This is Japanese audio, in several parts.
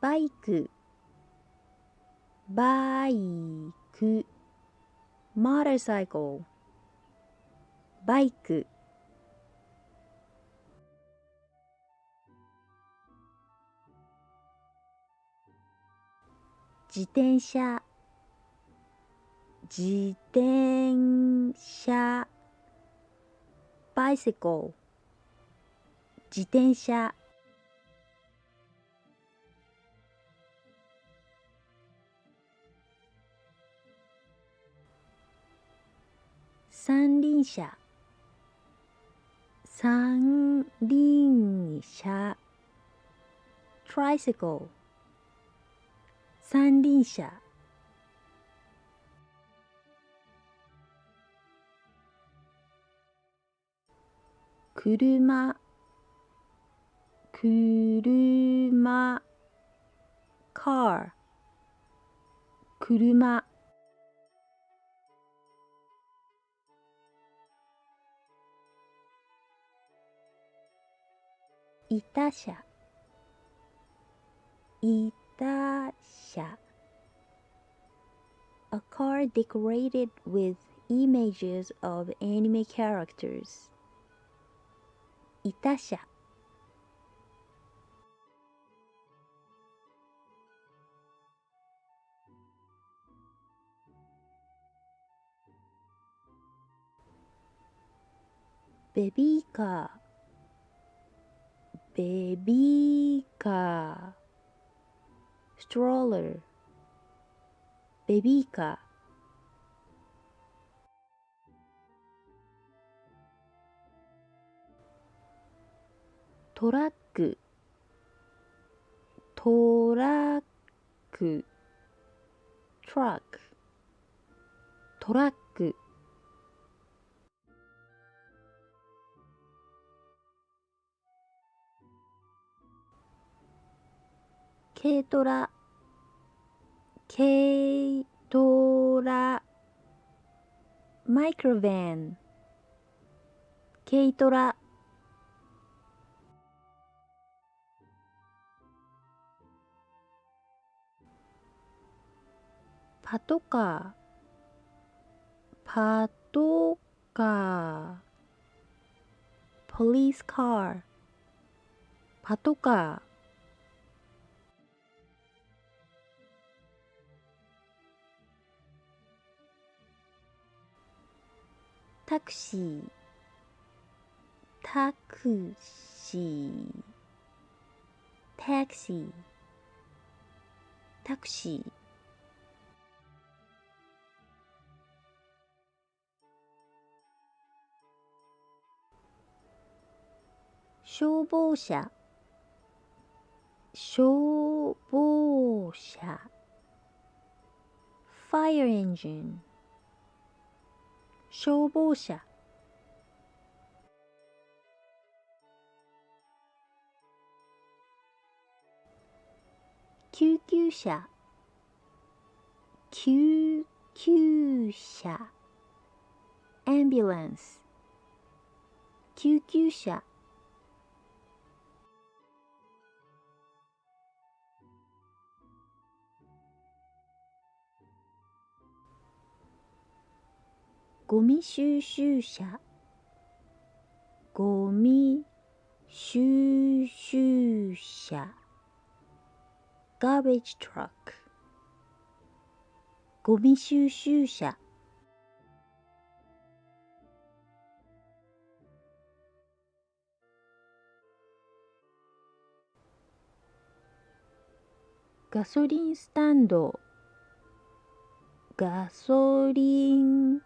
バイク、バイク、motorcycle、バイク。自転車、自転車、bicycle、自転車。三輪車、三輪車、tricycle、三輪車。車、車、car、車。板車、板車。A car decorated with images of anime characters. 板車。ベビーカー、ベビーカー。ストローラー、ベビーカー。トラック、トラック、トラック、トラック。軽トラ、軽トラ。マイクロバン、軽トラ。パトカー、パトカー。police car、パトカー。タクシー、タクシー、タクシー、タクシー。消防車、消防車。fire engine、消防車。救急車、救急車。ambulance、救急車。ゴミ収集車、ゴミ収集車。garbage truck、ゴミ収集車。ガソリンスタンド、ガソリン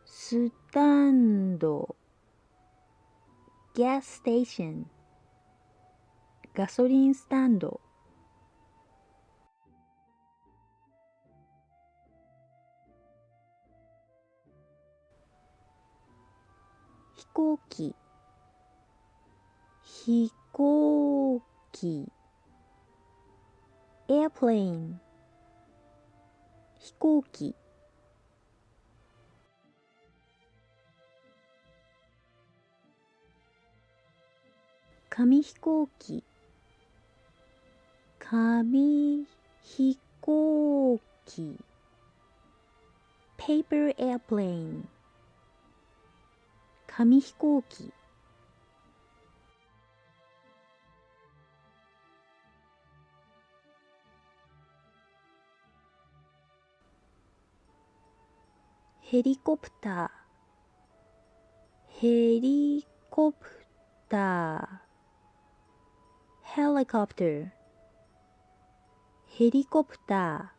スタンド。gas station、ガソリンスタンド。飛行機、飛行機。airplane、飛行機。紙飛行機、紙飛行機 paper airplane 紙飛行機。ヘリコプターヘリコプター helicopter ヘリコプター。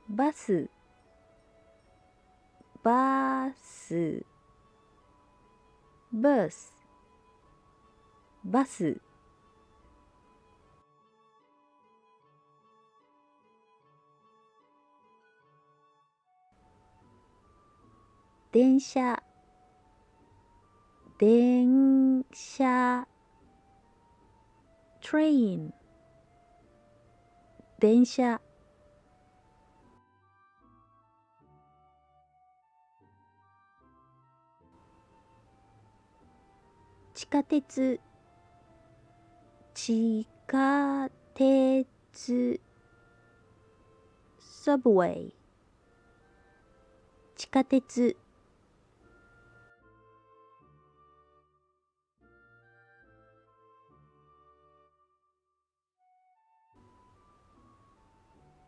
バスバスバスバス。電車電車 train 電車。地下鉄地下鉄 subway 地下鉄。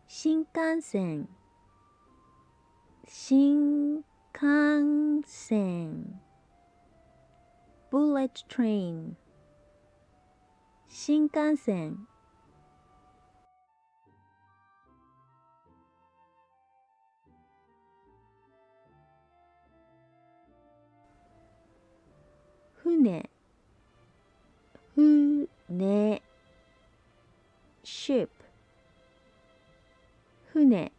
新幹線新幹線 bullet train 新幹線。船船 ship 船。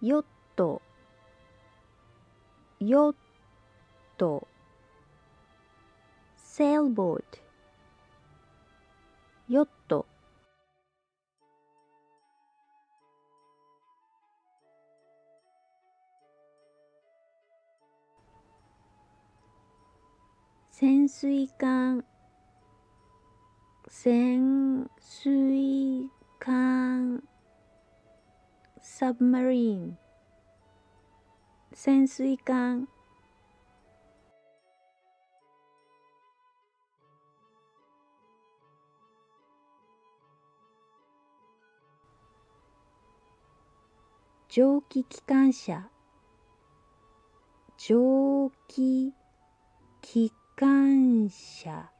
ヨットヨット sailboat ヨット。潜水艦潜水艦 submarine 潜水艦。蒸気機関車蒸気機関車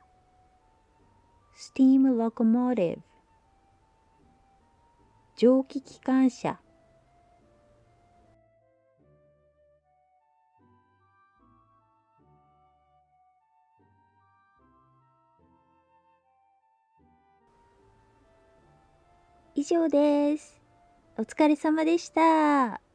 steam locomotive 蒸気機関車。以上です。お疲れ様でした。